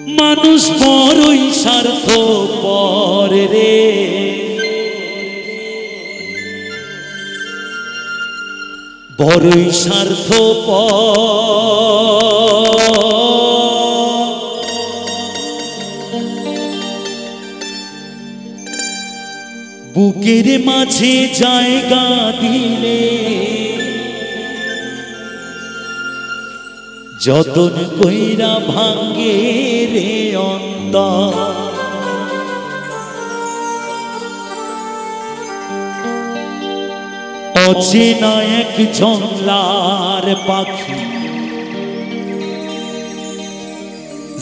মানুষ বড়ই স্বার্থপর রে, বড়ই স্বার্থপর। বুকের মাঝে জায়গা দিলে যতন কইরা ভাঙ্গে রে অন্তর। অচেনা এক জংলার পাখি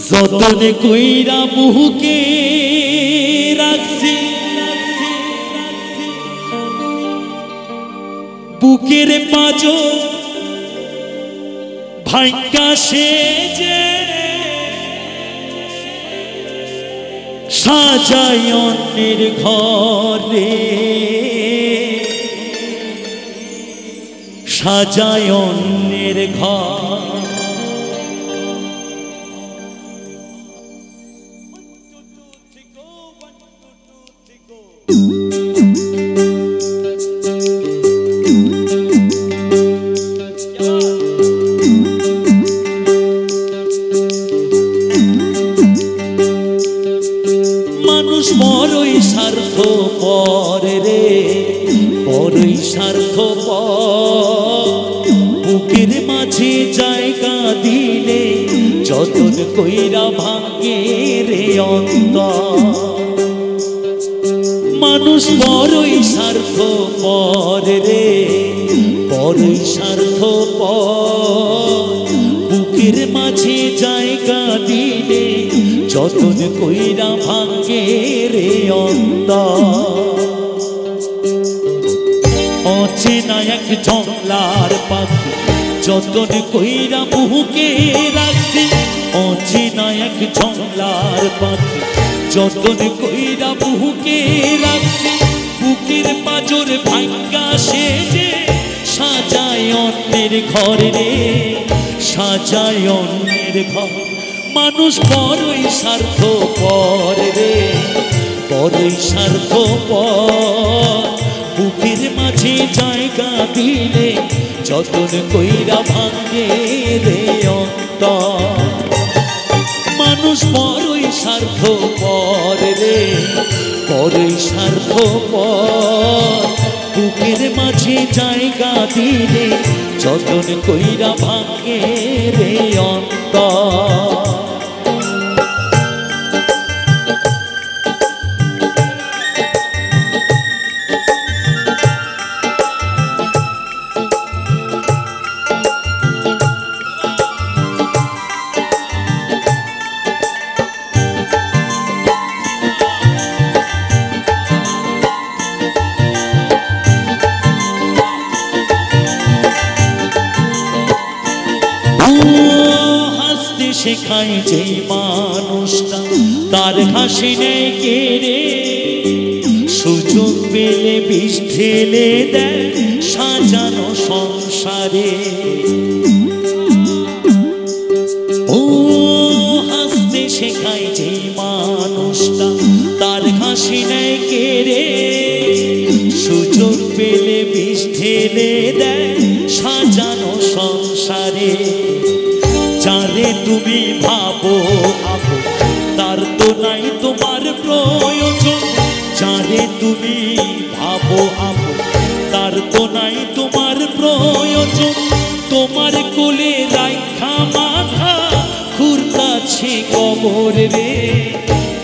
যতন কইরা বুকে রাখছি, বুকের পাঁজর ভাঙ্গা সেজে সাজাই অন্যের ঘরে, সাজাই অন্যের ঘর। মানুষ বড়ই স্বার্থপর রে, বড়ই স্বার্থপর। বুকের মাঝে জায়গা দিলে যতন কইরা ভাঙ্গে রে অন্তর। মানুষ বড়ই স্বার্থপর রে, বড়ই স্বার্থপর। বুকের মাঝে জায়গা দিলে যতন কইরা ভাঙ্গে রে অন্তর। অচেনা এক জংলার পাখি যতন কইরা বুকে রাখছি, অচেনা এক জংলার পাখি যতন কইরা বুকে রাখছি। বুকের পাঁজর ভাঙ্গা সেজে সাজায় অন্যের ঘর রে, সাজায় অন্যের ঘর। মানুষ বড়ই স্বার্থপর রে, বড়ই স্বার্থপর। বুকের মাঝে জায়গা দিলে যতন কইরা ভাঙ্গে রে অন্তর। মানুষ বড়ই স্বার্থপর রে, বড়ই স্বার্থপর। বুকের মাঝে জায়গা দিলে যতন কইরা ভাঙ্গে রে অন্তর। হাসতে শেখায় যে মানুষটা তার হাসি নেই কেড়ে, সুযোগ পেলে বিষ ঢেলে দেয় সাজানো সংসারে। ও হাসতে শেখায় যে মানুষটা তার হাসি নেই কেড়ে, সুযোগ পেলে বিষ ঢেলে দেয় সাজানো সংসারে। যারে তুমি ভাবো আপন তার তো নাই তোমার প্রয়োজন, যারে তুমি ভাবো আপন তার তো নাই তোমার প্রয়োজন। তোমার কোলে রাইখা মাথা খুরতাছে কবর রে,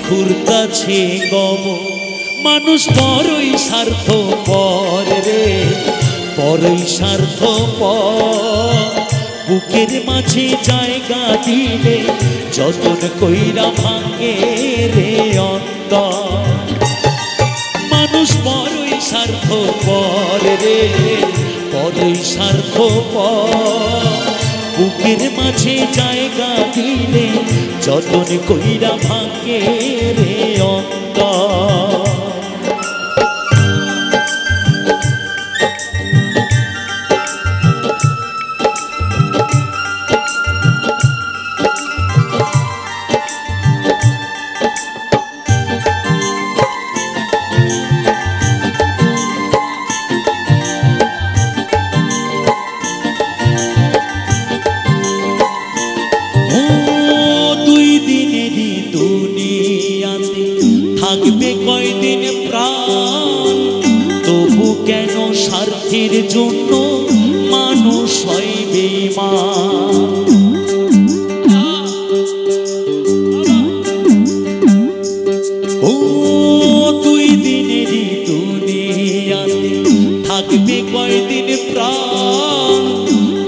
খুরতাছে কবর। মানুষ বড়ই স্বার্থপর রে, বড়ই স্বার্থপর। বুকের মাঝে জায়গা দিলে যতন কইরা ভাঙ্গে রে অন্তর। মানুষ বড়ই স্বার্থপর রে, বড়ই স্বার্থপর। বুকের মাঝে জায়গা দিলে যতন কইরা ভাঙ্গে রে অন্তর। জন্য মানুষ হয় বেঈমান। ও দুই দিনেরই দুনিয়াতে থাকবে কয়দিন প্রাণ,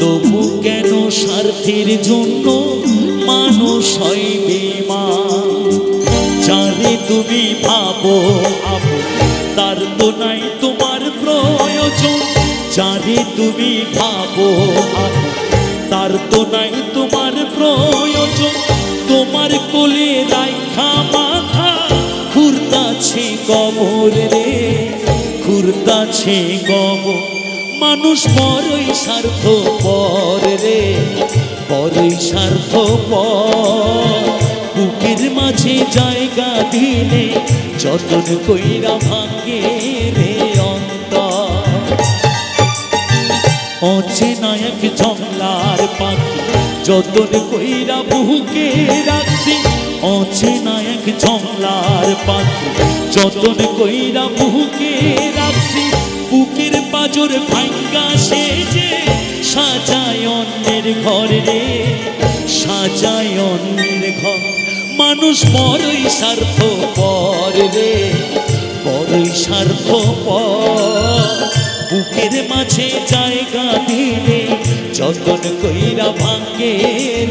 তবু কেন স্বার্থের জন্য মানুষ হয় বেঈমান। যারে তুমি ভাবো আপন তার তো নাই তোমার প্রয়োজন, যারে তুমি ভাবো আপন তার তো নাই তোমার প্রয়োজন। তোমার কোলে রাখা মাথা ঘুরতাছে কবর রে, ঘুরতাছে কবর। মানুষ বড়ই স্বার্থপর রে, বড়ই স্বার্থপর। বুকের মাঝে জায়গা দিলে যতন কইরা ভাঙে রে অন্তর। অচেনা এক জংলার পাখি যতন কইরা বুকে রাখছি, অচেনা এক জংলার পাখি যতন কইরা বুকে রাখছি। বুকের পাজর ভাঙ্গা সেজে সাজায় অন্যের ঘর রে, সাজায় অন্যের ঘর। মানুষ বড়ই স্বার্থপর রে, বড়ই স্বার্থপর। বুকের মাঝে জায়গা দিলে যতন কইরা ভাঙ্গে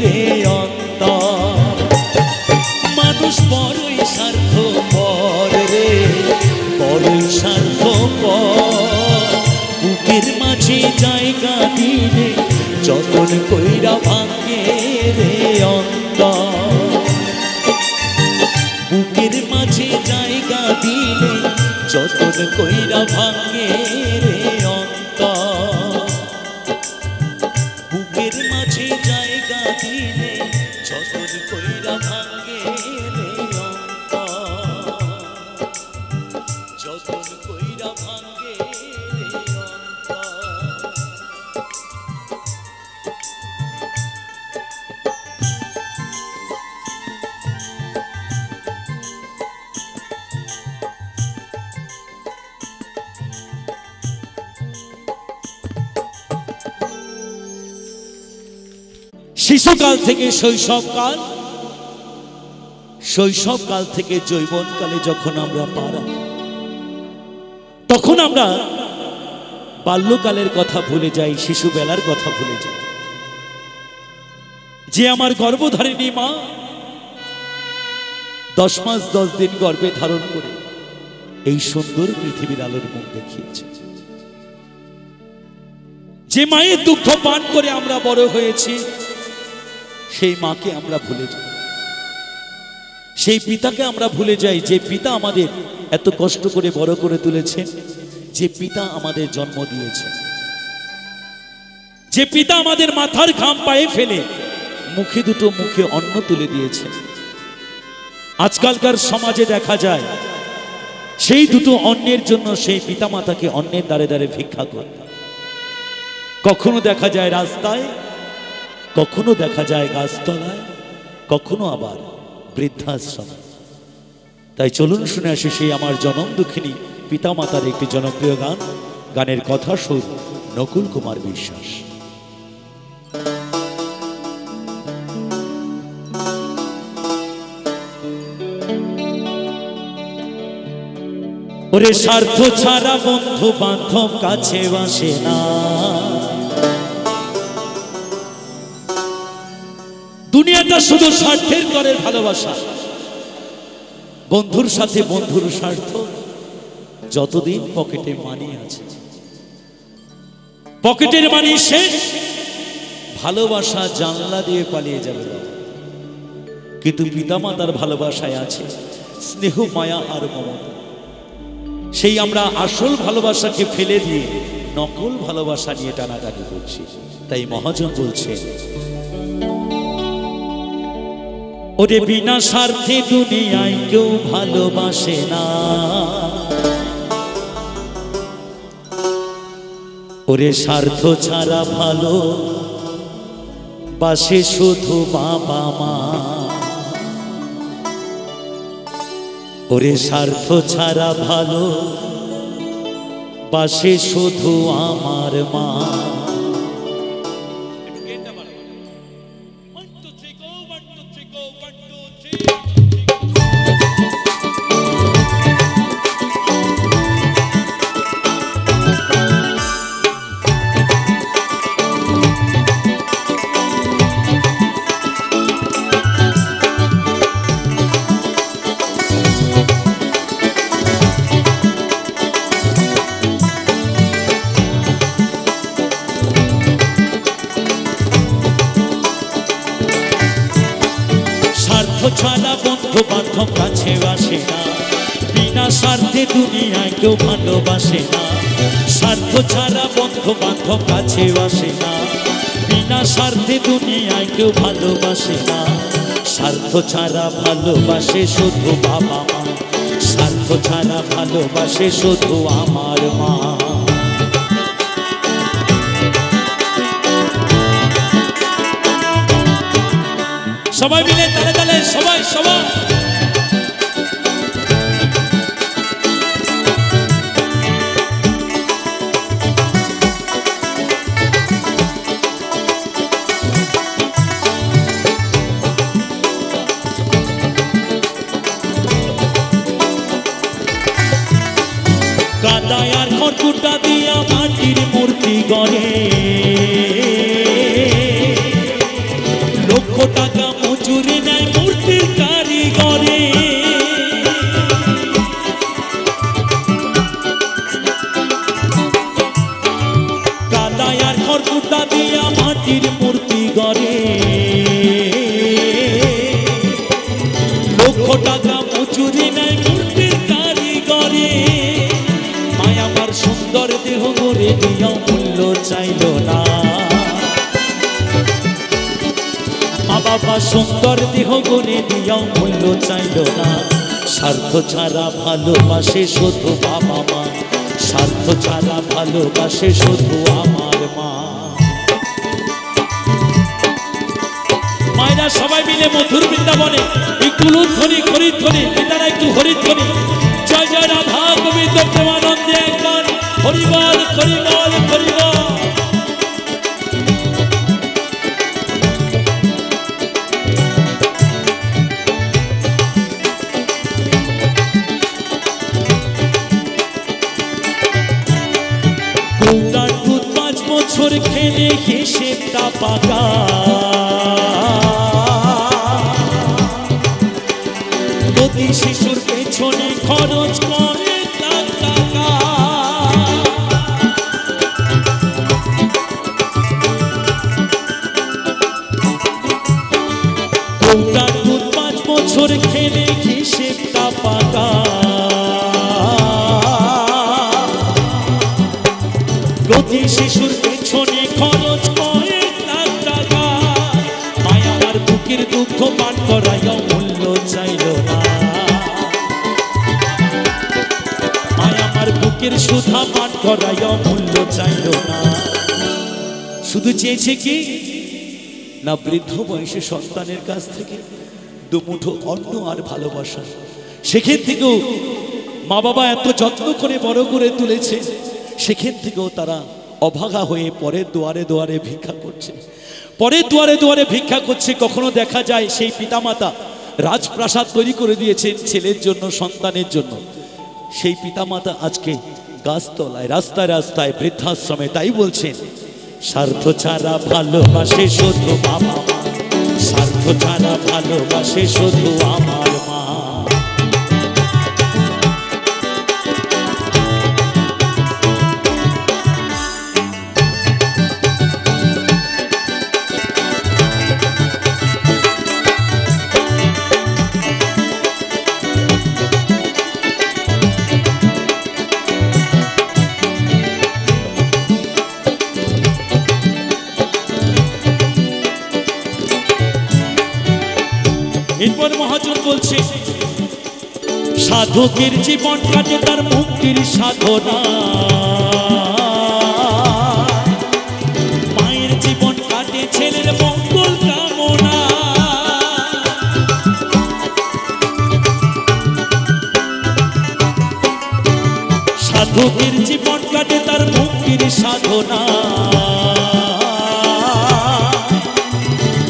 রে অন্তর। মানুষ বড়ই স্বার্থপর রে, বড়ই স্বার্থপর। বুকের মাঝে জায়গা দিলে যতন কইরা ভাঙ্গে রে অন্তর। বুকের মাঝে জায়গা দিলে যতন কইরা ভাঙ্গে রে অন্তর। বুকের মাঝে জায়গা দিলে যতন কইরা ভাঙ্গে রে অন্তর, যতন কইরা ভাঙ্গে রে অন্তর। শিশুকাল থেকে শৈশবকাল, শৈশবকাল থেকে যৌবনকালে যখন আমরা পা রাখি, তখন আমরা বাল্যকালের কথা ভুলে যাই, শিশুবেলার কথা ভুলে যাই। যে আমার গর্ভধারিণী মা 10 মাস 10 দিন গর্ভে ধারণ করে এই সুন্দর পৃথিবীর আলোর মুখ দেখিয়েছে, যে মায়ের দুগ্ধ পান করে আমরা বড় হয়েছি, সেই মাকে আমরা ভুলে যাই। সেই পিতাকে আমরা ভুলে যাই, যে পিতা আমাদের এত কষ্ট করে বড় করে তুলেছেন, যে পিতা আমাদের জন্ম দিয়েছেন, যে পিতা আমাদের মাথার ঘাম পায়ে ফেলে মুখে দুটো মুখে অন্ন তুলে দিয়েছেন। আজকালকার সমাজে দেখা যায় সেই দুটো অন্নের জন্য সেই পিতা মাতাকে অন্যের দ্বারে দ্বারে ভিক্ষা করে। কখনো দেখা যায় রাস্তায়, কখনো দেখা যায় গাছতলায়, কখনো আবার বৃদ্ধাশ্রম। তাই চলুন শুনে আসি সেই আমার জনম দুঃখিনী পিতা মাতার একটি জনপ্রিয় গান। গানের কথা সুর নকুল কুমার বিশ্বাস। ওরে স্বার্থ ছাড়া বন্ধু বান্ধব কাছে আসে না, দুনিয়াটা শুধু স্বার্থের করে ভালোবাসা। বন্ধুর সাথে বন্ধুর স্বার্থ, যতদিন পকেটে মানি আছে। পকেটের মানি শেষ, ভালোবাসা জানলা দিয়ে পালিয়ে যাবে। কিন্তু পিতামাতার ভালোবাসায় আছে স্নেহ, মায়া আর মমতা। সেই আমরা আসল ভালোবাসাকে ফেলে দিয়ে নকল ভালোবাসা নিয়ে টানাটানি করছি। তাই মহাজন বলছে, ওরে বিনা স্বার্থে দুনিয়ায় কেউ ভালোবাসে না, ওরে স্বার্থ ছাড়া ভালো বাসে শুধু বাবা মা, ওরে স্বার্থ ছাড়া ভালো বাসে শুধু আমার মা। ছাড়া বন্ধু বান্ধব কাছে আসে না, বিনা স্বার্থে দুনিয়ায় কেউ ভালোবাসে না। স্বার্থ ছাড়া বন্ধু বান্ধব কাছে আসে না, বিনা স্বার্থে দুনিয়ায় কেউ ভালোবাসে না। স্বার্থ ছাড়া ভালোবাসে শুধু বাবা মা, স্বার্থ ছাড়া ভালোবাসে শুধু আমার মা। সবাই মিলে তালে তালে সবাই সবাই। কাদায় আর খড়কুটা দিয়া মাটির মূর্তি গড়ে, লক্ষ টাকা মজুরি নেয় মূর্তির কারিগরে। কাদায় আর খড়কুটা দিয়া মাটির মূর্তি গড়ে, লক্ষ টাকা মজুরি নেয় মূর্তির কারিগরে। মায়া আমার সুন্দর দেহ গড়ে দিয়া মূল্য চাইল না, মা বাবা সুন্দর দেহ গড়ে দিয়াও মূল্য চাইল না। স্বার্থ ছাড়া ভালোবাসে শুধু বাবা মা, স্বার্থ ছাড়া ভালোবাসে শুধু আমার মা। মায়েরা সবাই মিলে মধুর বৃন্দাবনে একটু লুধ্বনি হরিধ্বনি, পিতারা একটু হরিধ্বনি। জয় জয় রাধা গোবিন্দ প্রেমানন্দে একবার হরিবল হরিবল হরিবল। গৌরার দুধ 5 বছর খেলে হিসেবটা পাকা, প্রতি শিশুর পেছনে খরচ করে টাকা। গৌরার দুধ 5 বছর খেলে হিসেবটা পাকা, প্রতি শিশুর পেছনে খরচ করে টাকা। মায়া আমার বুকের দুঃখ পান করাইয়া মূল্য চাইল না, মায়া আমার বুকের সুধা পান করাইয়া মূল্য চাইল না। শুধু চেয়েছে কি না বৃদ্ধ বয়সে সন্তানের কাছ থেকে দুমুঠো অন্ন আর ভালোবাসা। সেখান থেকেও মা বাবা এত যত্ন করে বড় করে তুলেছে, সেখান থেকেও তারা অভাগা হয়ে পরের দুয়ারে দুয়ারে ভিক্ষা করছে, পরের দুয়ারে দুয়ারে ভিক্ষা করছে। কখনো দেখা যায় সেই পিতামাতা রাজপ্রাসাদ তৈরি করে দিয়েছেন ছেলের জন্য, সন্তানের জন্য। সেই পিতামাতা আজকে গাছতলায় রাস্তায় রাস্তায় বৃদ্ধাশ্রমে। তাই বলছেন স্বার্থ ছাড়া ভালোবাসে শুধু বাবা মা, স্বার্থ ছাড়া ভালোবাসে শুধু আমার মা। এরপর মহাজন বলছে সাধকের জীবন কাটে তার মুক্তির সাধনা, মায়ের জীবন কাটে ছেলের মঙ্গল কামনা। সাধকের জীবন কাটে তার মুক্তির সাধনা,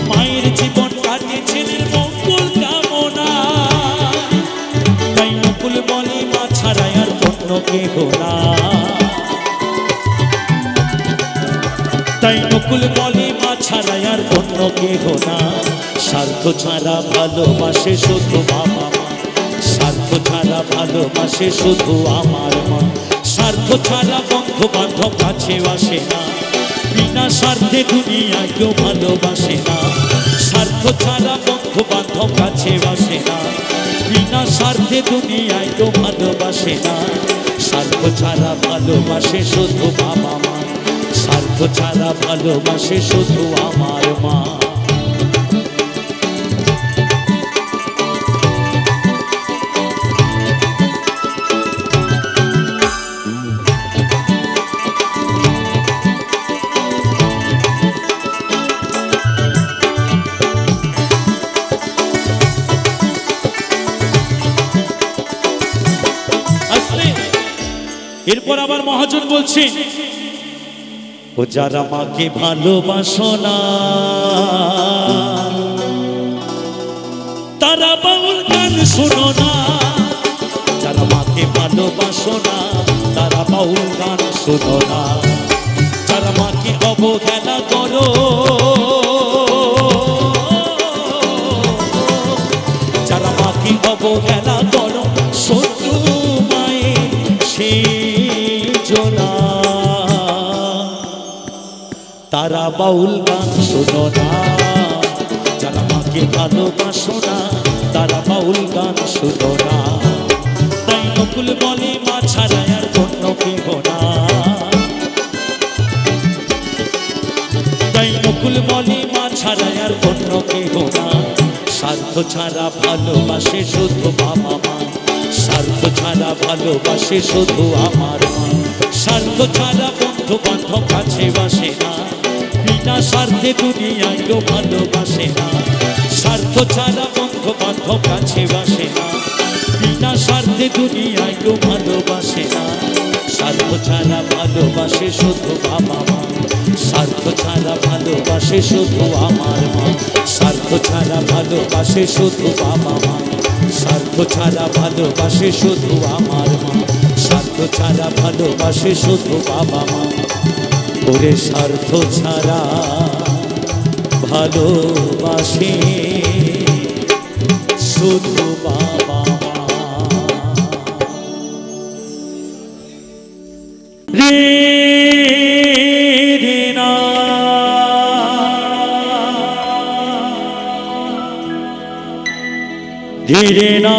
মায়ের জীবন কাটে ছেলের মঙ্গল কামনা। তাই নকুল বলে মা ছাড়া আর অন্য কেহ না, তাই নকুল বলে মা ছাড়া আর অন্য কেহ না। স্বার্থ ছাড়া ভালোবাসে শুধু বাবা মা, স্বার্থ ছাড়া ভালোবাসে শুধু আমার মা। স্বার্থ ছাড়া বন্ধু বান্ধব কাছে আসে না, বিনা স্বার্থে দুনিয়ায় কেউ ভালোবাসে না। স্বার্থ ছাড়া বন্ধু বান্ধব কাছে আসে না, বিনা স্বার্থে দুনিয়ায় কেউ ভালোবাসে না। স্বার্থ ছাড়া ভালোবাসে শুধু বাবা মা, স্বার্থ ছাড়া ভালোবাসে শুধু আমার মা। এরপর আবার মহাজন বলছেন, ও যারা মাকে ভালোবাসো না তারা বাউল গান শোনো না, যারা মাকে ভালোবাসো না তারা বাউল গান শোনো না। যারা মাকে অবহেলা করো, যারা মাকে অবহেলা করো শত্রু মায়ের সেজনা, তারা বাউল গান শোনো না। যারা মাকে ভালোবাসো না তারা বাউল গান শোনো না। তাই নকুল বলে মা ছাড়া আর অন্য কেহ না, তাই নকুল বলে মা ছাড়া আর অন্য কেহ না। স্বার্থ ছাড়া ভালোবাসে শুধু বাবা মা, স্বার্থ ছাড়া ভালোবাসে শুধু আমার মা। স্বার্থ ছাড়া বন্ধু বান্ধব কাছে বাসে না, বিনা স্বার্থে দুনিয়ায় কেউ ভালোবাসে না। স্বার্থ ছাড়া বন্ধু বান্ধব কাছে বাসে না, বিনা স্বার্থে দুনিয়ায় কেউ ভালোবাসে না। স্বার্থ ছাড়া ভালোবাসে শুধু বাবা মা, স্বার্থ ছাড়া ভালোবাসে শুধু আমার মা। স্বার্থ ছাড়া ভালোবাসে শুধু বাবা মা, স্বার্থ ছাড়া ভালোবাসে শুধু আমার মা। স্বার্থ ছাড়া ভালোবাসে শুধু বাবা মা। ওরে স্বার্থ ছাড়া ভালোবাসে শুধু বাবা মা। রে রে না ধীরে না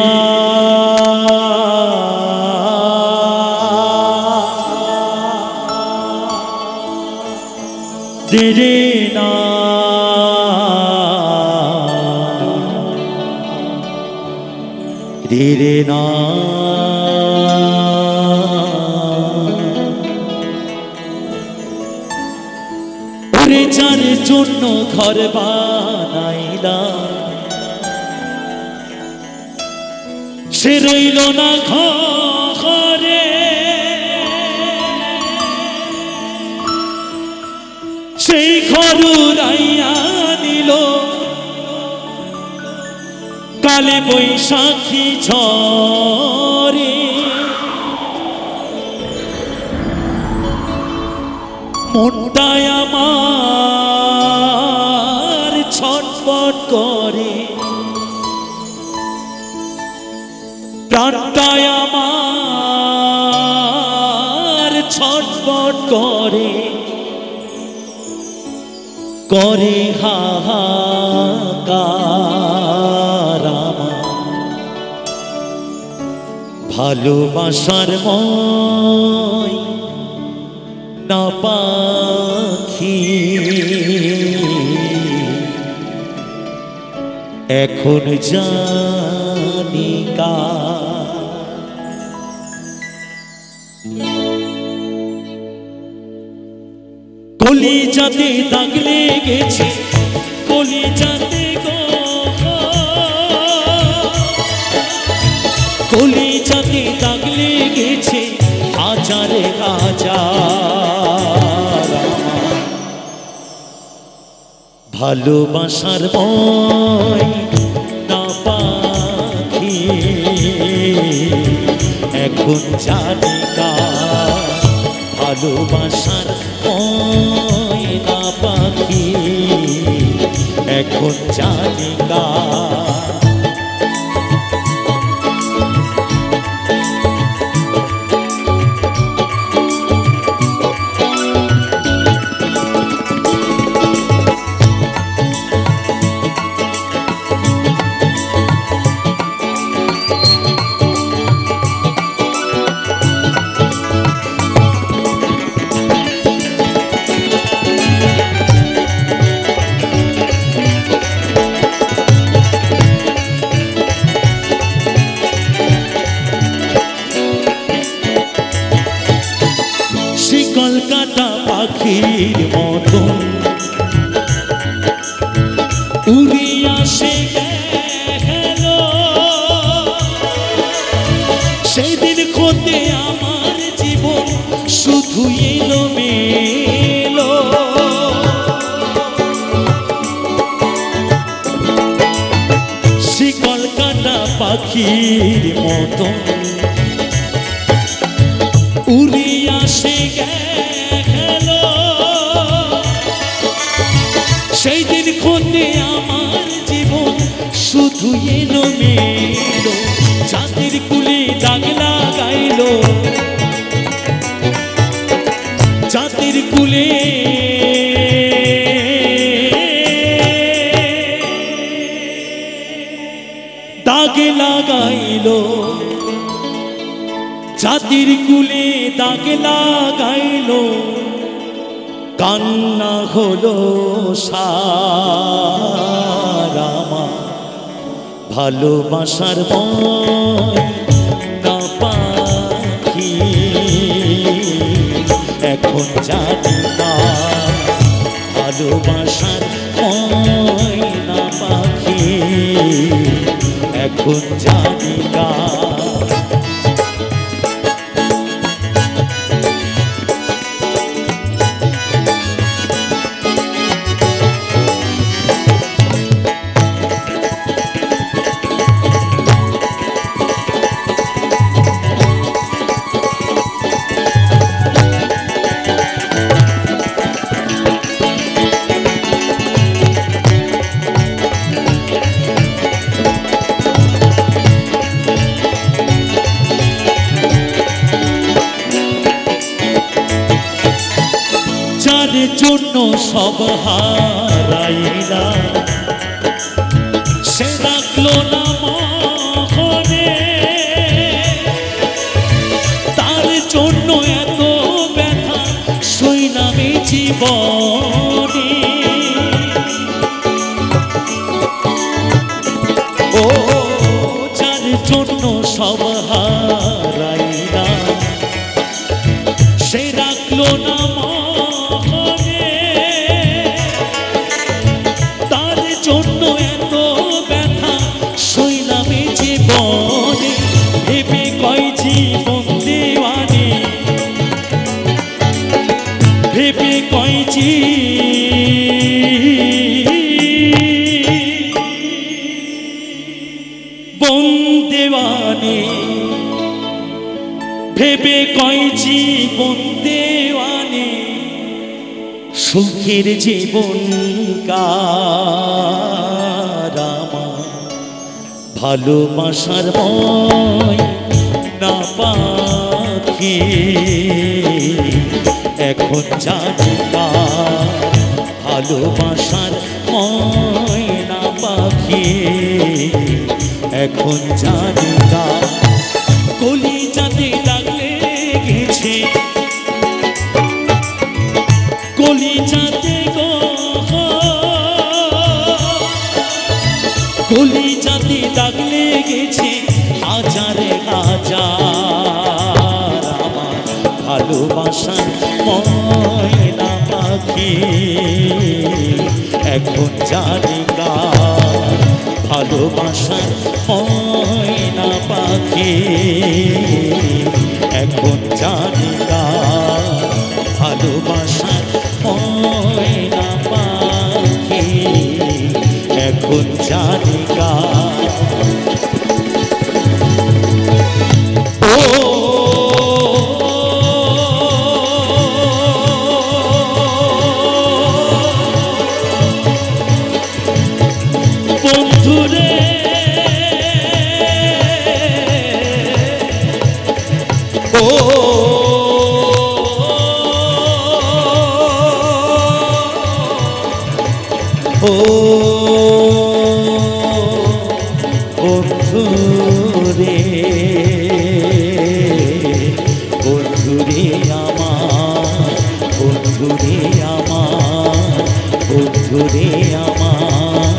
ধীরে না ধীরে না ওরে যার জন্য ঘর বানাইলাম সে রইল না ঘরে, সেই ঘর উড়াইয়া নিল কালে বৈশাখী ঝরে। মনটায় আমার ছটফট করে, প্রাণটায় আমার ছটফট করে, করে হাহাকার আমার। ভালোবাসার মই না পাখি এখন জানি কার। কলিজাতে দাগ লেগেছে, কলিজাতে গো, কলিজাতে দাগ লেগেছে, হাজার হাজার ভালোবাসার ময়না পাখি এখন জানি কার ভালোবাসার ময়না পাখি এখন জানি কার কলকাতা পাখির মতন উড়ে আসে গেল সেই দিন হতে আমার জীবন শুধু এলোমেলো সে কলকাতা পাখির মতন উড়ে আসে গেল সেই দিন হতে আমার জীবন শুধু এলোমেলো জাতির কুলে দাগ লাগাইল জাতির কুলে দাগ লাগাইল জাতির কুলে দাগ লাগাইল কান্না হলো সারামা ভালোবাসার ময়না পাখি এখন জানি না ভালোবাসার ময়না পাখি এখন জানি না যার জন্য সব হারাইলা সে রাখলো না মনে তার জন্য এত ব্যথা সই নামে জীবনে ও যার জন্য সব হারাইলা সে রাখলো না তার জন্য এত ব্যথা সইলামে জীবনে ভেবে কয় জীবন দেওয়ানে ভেবে কয় জীবন দেওয়ানে ভেবে কয় জীবন দেওয়ানে সুখের জীবন কারামা ভালোবাসার ময়না পাখি এখন জানি কার ভালোবাসার ময়না পাখি এখন জানি কার কলিজাতে দাগ লেগেছে কলিজাতে গো কলিজাতে দাগ লেগেছে হাজারে হাজার আমার ভালোবাসার ময়না পাখি এখন জানি কার ভালোবাসার ময়না পাখি এখন জানি কার ভালোবাসার ময়না পাখি এখন জানি গা বন্ধুরে ও ও বন্ধুরে বন্ধুরে আমার বন্ধুরে আমার বন্ধুরে আমার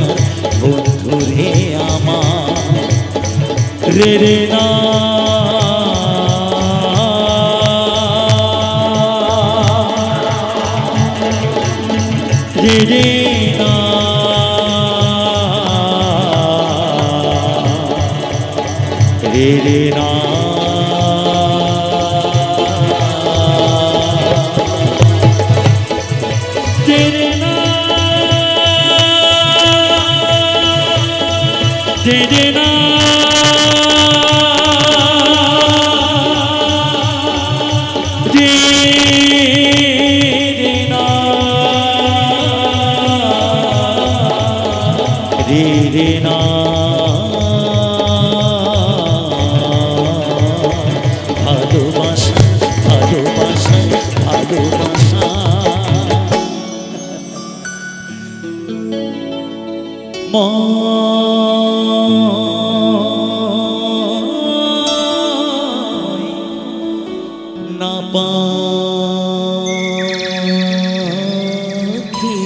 বন্ধুরে আমার রে রে না রে রে না রে রে না রে রে না রে রে না রে না ভালোবাসা ভালোবাসা ভালোবাসা না পাখি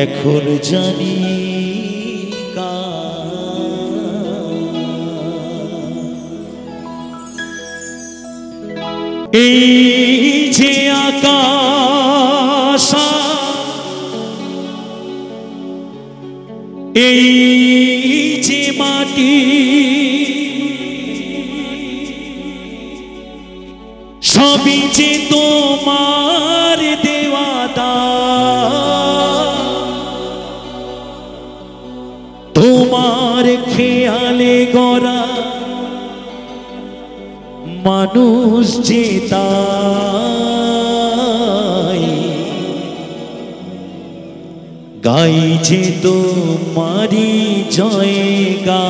এখন জানি কা এই যে আকাশ এই যে মাটি সবই যে তোমার দেওয়া দান তোমার খেয়ালে গড়া মানুষ যে তাই গাইছে তোমারি জয় গা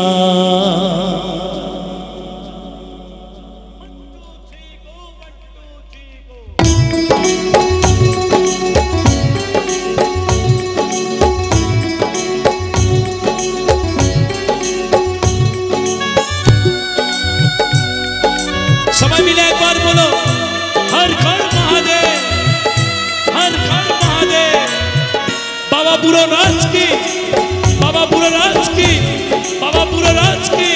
সবাই মিলে একবার বলো হর হর মহাদেব হর হর মহাদেব বাবা বুড়ো রাজ কি বাবা বুড়ো রাজ কি বাবা বুড়ো রাজ কি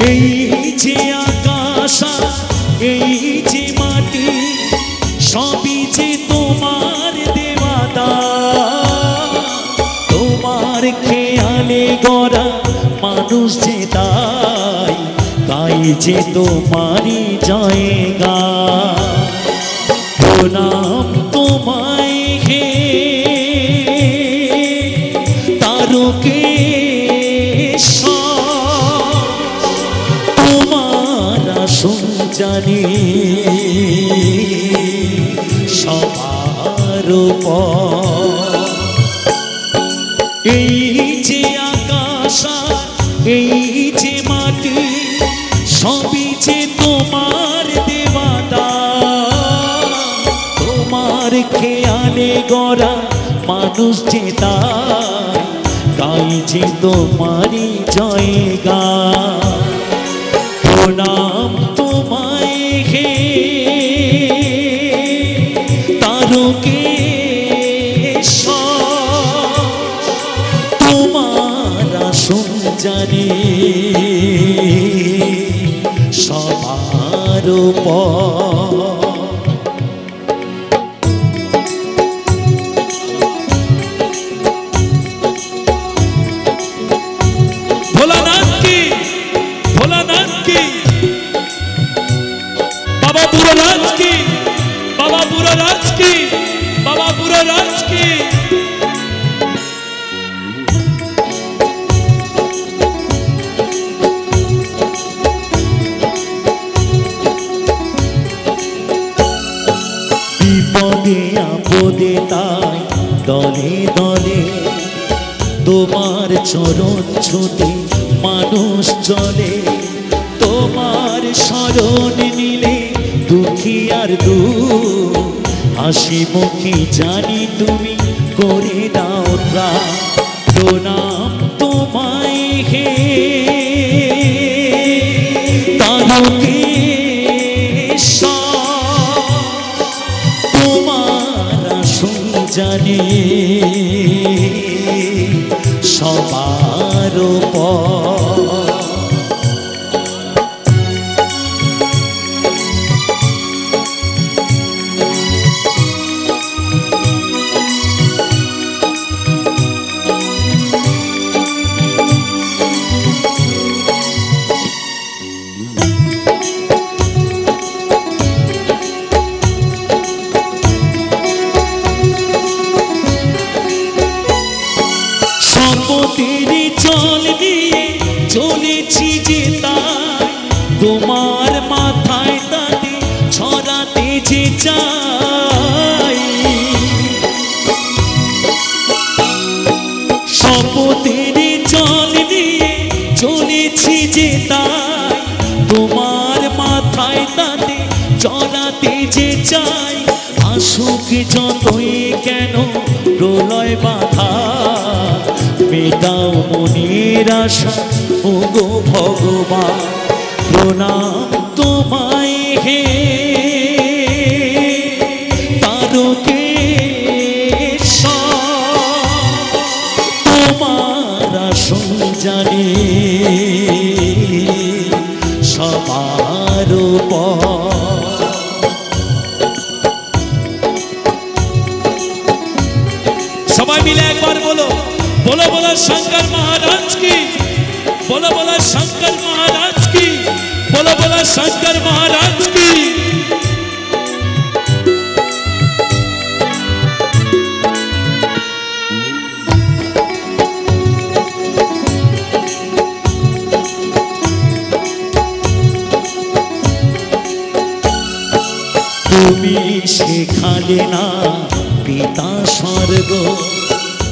এই যে আকাশ এই যে মাটি সবই যে তোমার দেওয়া দান তোমার খেয়ালে গড়া মানুষ যে তাই গাই যে তোমারি জায়গা প্রণাম তোমায় হে তারকেশ্বর তোমার আসন জানি সবার উপর এই যে আকাশ এই যে মাটি সবই যে তোমার দেওয়া দান তোমার খেয়ালে গড়া মানুষ যে তাই গাই যে তোমারি জয়গা প্রণাম তোমায় হে তারকেশ্বর তোমার আসন জানি সবার উপর ভোলানাথ তাই দলে দলে তোমার চরণ ছুটে মানুষ চলে। তোমার শরণ নিলে দুঃখী আর দুঃখ হাসি মুখে জানি তুমি করে দাও ত্রাণ। প্রণাম তোমায় হে তোমার আসন জানে সবার উপর। চল দিয়ে চলেছি যে তাই তোমার মাথায় তাতে ছড়াতে যে চাই। শপথের চল দিয়ে চলেছি যে তাই তোমার মাথায় তাতে ছড়াতে যে চাই। আসুক যতই কেন প্রলয় বাধা মেটাও মনের আশা ওগো ভগবান। প্রণাম তোমায় হে তারকেশ্বর তোমার আসন জানে সবার উপর। সবাই মিলে একবার বলো, बोलो बोलो शंकर महाराज की, बोलो बोलो शंकर महाराज की, बोलो बोलो शंकर महाराज की। তুমি শেখালে না পিতা স্বর্গ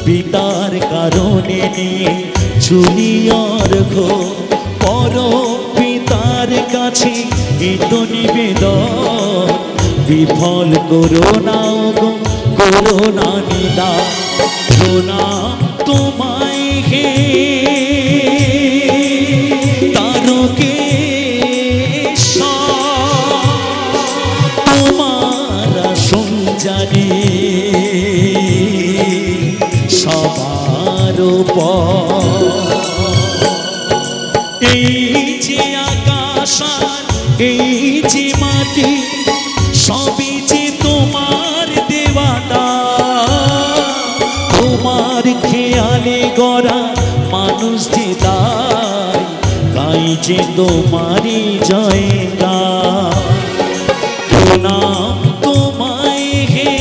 পিতার কারণে নিয়ে চুলি অর্ঘ পর পিতার কাছে এত নিবেদন। বিফল করো না গো করো না নিদান। প্রণাম তোমায় হে তারকেশ্বর তোমার আসন জানে সবার উপর। এই যে আকাশ এই যে মাটি সবই যে তোমার দেওয়াটা। তোমার খেয়ালে গড়া মানুষ যে তাই গাই যে তোমারই জয়গান। প্রণাম তোমায় হে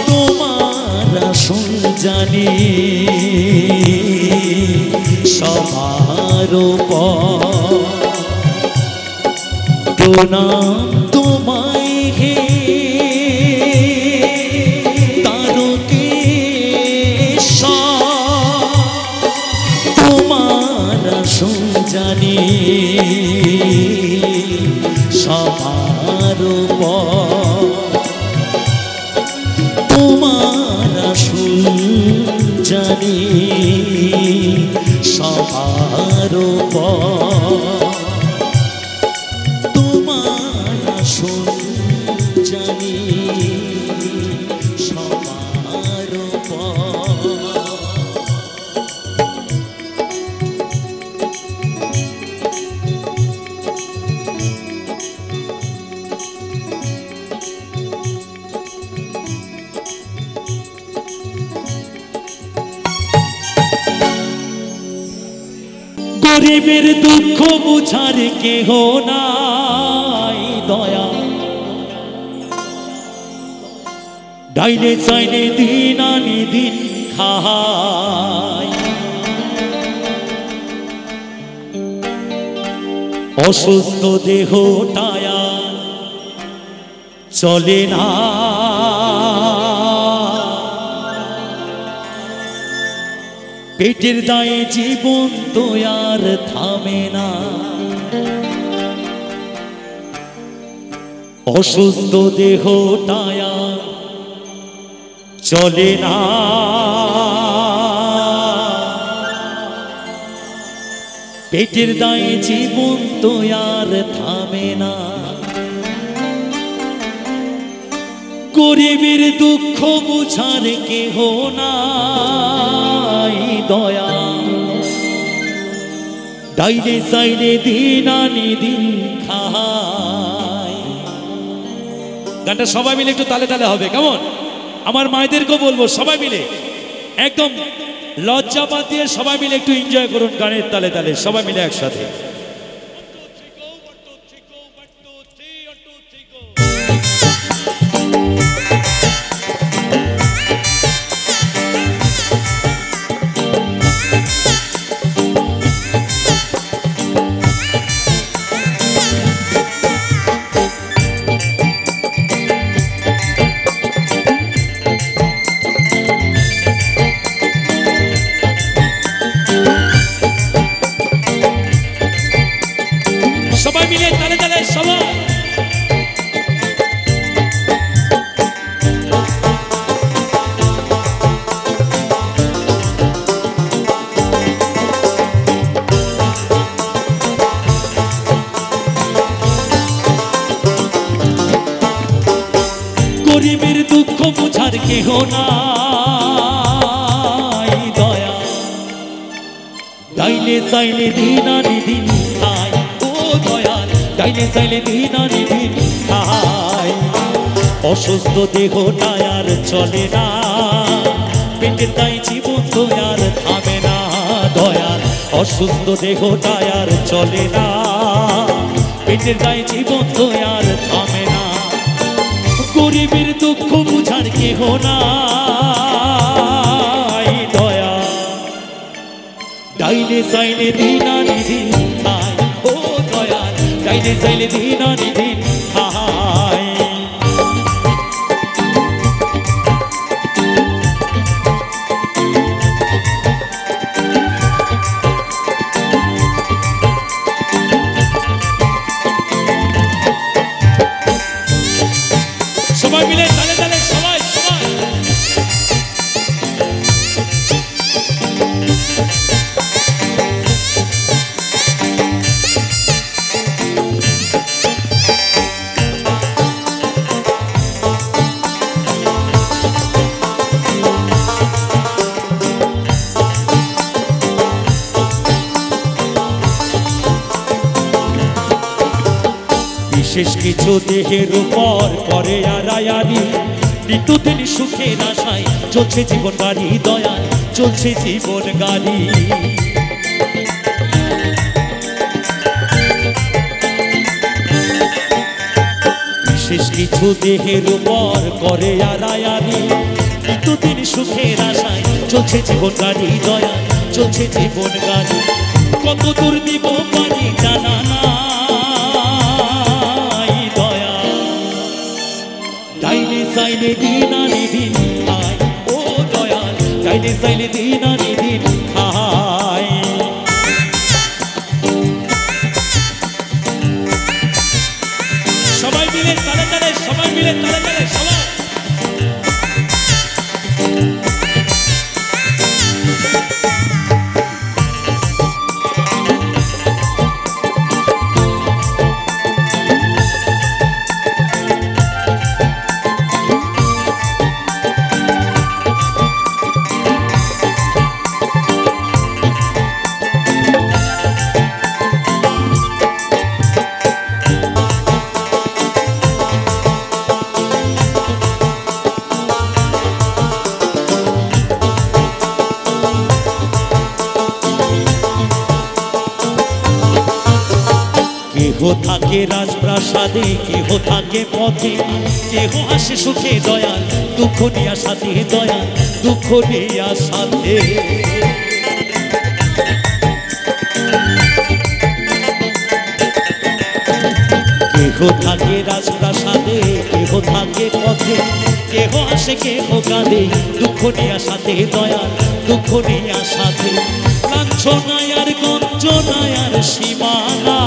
তোমার আসন জানে সবার উপর। প্রণাম তোমায় হে তারকেশ্বর তোমার আসন জানে সবার উপর। তোমার আসন জানে সবার উপর। তোমার আসন জানে সবার উপর। গরিবের দুঃখ বুঝার কেহ নাই দয়া। ডাইনে চাইনে দিন আনি দিন খায়। অসুস্থ দেহটায়া চলে না, পেটের দায়ে জীবন তো আর থামে না। অসুস্থ দেহটায়া চলে না, পেটের দায়ে জীবন তো আর থামে না। গরিবের দুঃখ বুঝার কেহ নাই দয়া, ডাইলে সাইলে দিন আনি দিন খায়। গানটা সবাই মিলে একটু তালে তালে হবে, কেমন? আমার মায়েদেরকেও বলবো সবাই মিলে একদম লজ্জা বাদ দিয়ে সবাই মিলে একটু এনজয় করুন গানের তালে তালে, সবাই মিলে একসাথে। সবাই মিলে তালে তালে সবাই। গরিবের দুঃখ বুঝার কেহ নাই দয়া, ডাইলে চাইলে দিন আনি দিন খায়। ডাইলে চাইলে দিন আনি দিন খায়। অসুস্থ দেহটা আর চলে না, পেটের দায়ে জীবন তো আর থামে না দয়াল। অসুস্থ দেহটা আর চলে না, পেটের দায়ে জীবন তো আর থামে না। গরিবের দুঃখ বুঝার কেহ নাই দয়া, ডাইলে চাইলে দিন আনি দিন খায়। ও দয়াল, ডাইলে চাইলে দিন আনি দিন খায়। সবাই মিলে তালে তালে সবাই সবাই। বিশেষ কিছু দেহের উপর করে আড়ায়ারি, নিত্যদিন সুখের আশায় চলছে জীবন গাড়ি দয়াল, চলছে জীবন গাড়ি। বিশেষ কিছু দেহের উপর করে আড়ায়ারি, নিত্যদিন সুখের আশায় চলছে জীবন গাড়ি দয়াল, চলছে জীবন গাড়ি। কত দূর দিব পারি জানা না ডাইলে চাইলে দিন আনি দিন খায়। ও দয়াল, ডাইলে চাইলে দিন আনি দিন খায়। সবাই মিলে তালে তালে সবাই মিলে তালে তালে সবাই। কেহ থাকে রাজপ্রাসাদে, কেহ থাকে পথে, কেহ আসে সুখে দয়াল, দুঃখ নিয়া সাথে দয়াল, দুঃখ নিয়া সাথে। কেহ থাকে রাজপ্রাসাদে, কেহ থাকে পথে, কেহ আসে কেহ কাঁদে, দুঃখ নিয়া সাথে দয়াল, দুঃখ নিয়া সাথে। লাঞ্ছনায় আর গঞ্জনায় আর সীমানা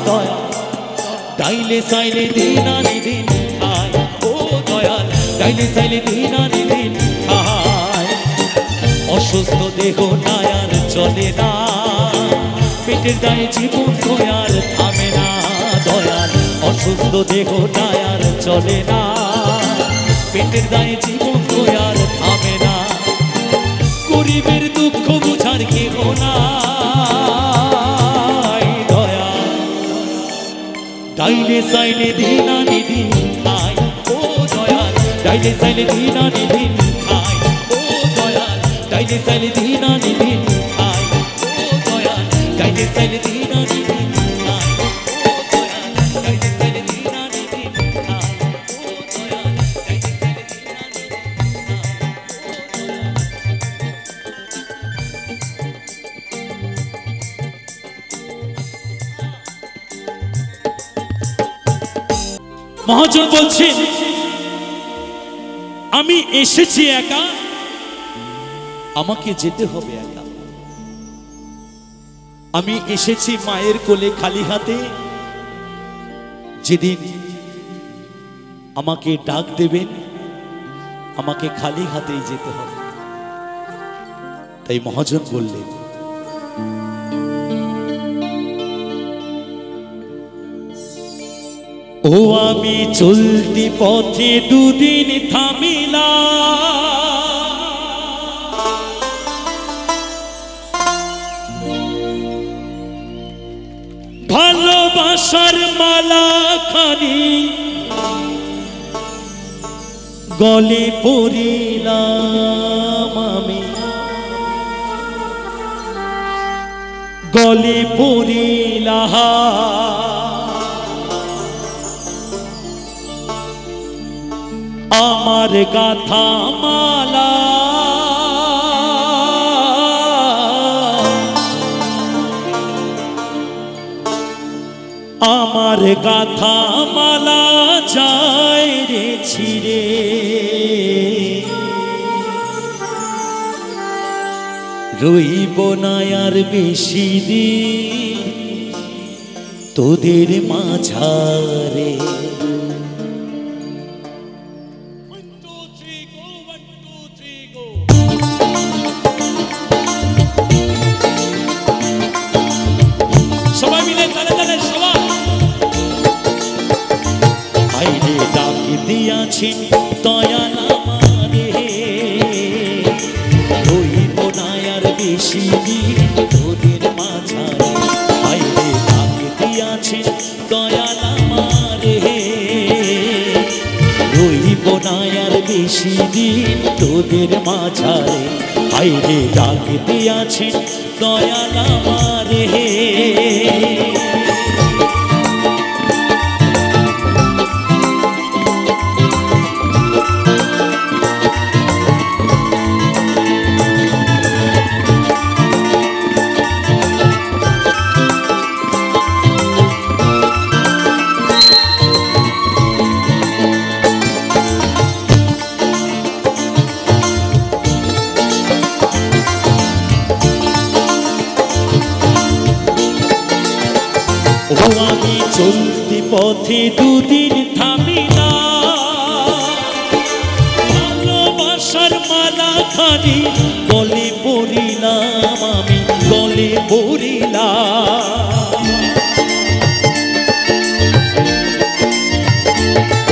দয়াল, ডাইলে চাইলে দিন আনি দিন খায়, ও দয়াল ডাইলে চাইলে দিন আনি দিন খায়। অসুস্থ দেহ নাই আর চলে না, পেটের দায়ে জীবন আর থামে না দয়াল। অসুস্থ দেহ নাই আর চলে না, পেটের দায়ে জীবন আর থামে না। গরিবের দুঃখ বুঝার কেহ নাই দয়াল, ডাইলে চাইলে দিন আনি দিন খায়, ও দয়াল ডাইলে চাইলে দিন আনি দিন খায়, ও দয়াল ডাইলে চাইলে দিন আনি দিন খায়, ও দয়াল ডাইলে চাইলে দিন আনি দিন খায়, ও দয়াল ডাইলে চাইলে দিন আনি দিন খায়, ও দয়াল ডাইলে চাইলে দিন আনি দিন খায়। মহাজন বলছেন আমি এসেছি একা, আমাকে যেতে হবে একা। আমি এসেছি মায়ের কোলে খালি হাতে, যেদিন আমাকে ডাক দেবেন আমাকে খালি হাতেই যেতে হবে। তাই মহাজন বললেন ও আমি চলতি পথে দুদিন থামিলা, ভালোবাসার মালা খানি গলে পড়িলাম আমি, গলে পড়িলাম আমার গাথা মালা, আমার গাথা মালা যায় রে ছিড়ে, রইব না আর বেশি দিন তোদের মাঝারে। সবাই মিলে তালে তালে সবাই। আইরে ডাক দিয়াছেন দয়াল আমারে, রইব না আর বেশি দিন তোদের মাঝারে। আইরে ডাক দিয়াছেন দয়াল আমারে, রইব না আর বেশি দিন তোদের মাঝারে। আইরে ডাক দিয়াছেন দয়াল আমারে। আমি চলতি পথে দুদিন থামিলাম, ভালোবাসার মালা খানি গলে পড়িলাম আমি, গলে পড়িলাম।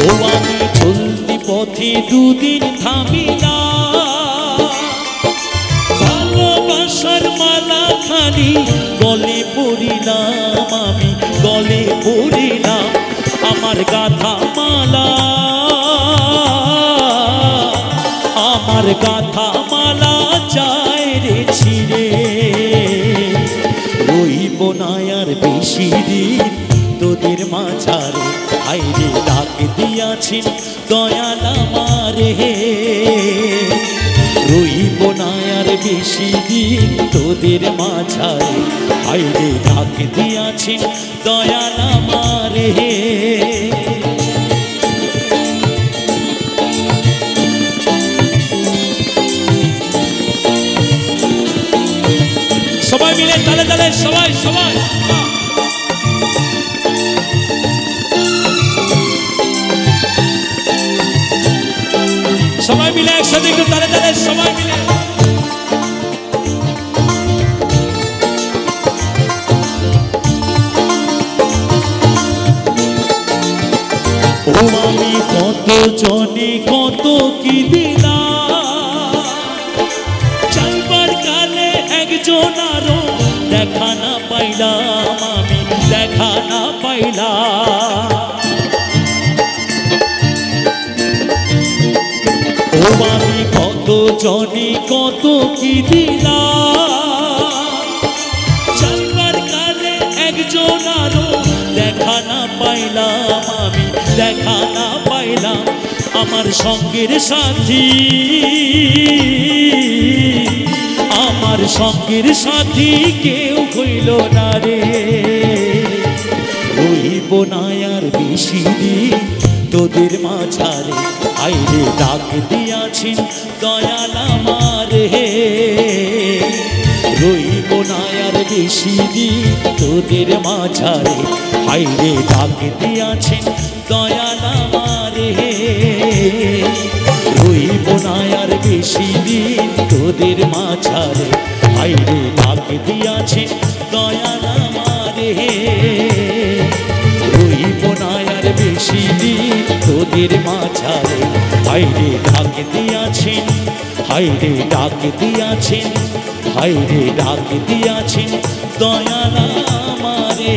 ও আমি চলতি পথে দুদিন থামিলাম, ভালোবাসার মালা খানি গলে পড়িলাম আমি, গলে পড়িলাম আমার গাথা মালা, আমার গাথা মালা যায় রে ছিড়ে, রইব না আর বেশি দিন তোদের মাঝারে। আইরে ডাক দিয়াছেন দয়াল আমারে, রইব না আর বেশি বেশি দিন তোদের মাঝারে, হাইরে ডাক দিয়াছেন দয়াল আমারে। সবাই মিলে তালে তালে সবাই সবাই সবাই মিলে একসাথে একটু তালে তালে সবাই মিলে। ও আমি কত জনে কত কি দিলাম, চাইবার কালে একজন আরো দেখা না পাইলাম, আমি দেখা না পাইলাম। ও আমি কত জনে কত কি দিলাম, চাইবার কালে একজন আরো দেখা না পাইলাম, আমি দেখা না পাইলাম। আমার সঙ্গের সাথী, আমার সঙ্গের সাথী কেউ হইল না রে। হইব না আর বেশি দিন তোদের মাঝারে, আইরে ডাক দিয়াছেন দয়াল আমারে। রইব না আর বেশি দিন তোদের মাঝারে, আইরে ডাক দিয়াছেন দয়াল আমারে। রইব না আর বেশি দিন তোদের মাঝারে, আইরে ডাক দিয়াছেন দয়াল আমারে। রইব না আর বেশি দিন তোদের মাঝারে, হাইরে ডাক দিয়াছেন, হাইরে ডাক দিয়াছেন, হাইরে ডাক দিয়াছেন দয়াল আমারে।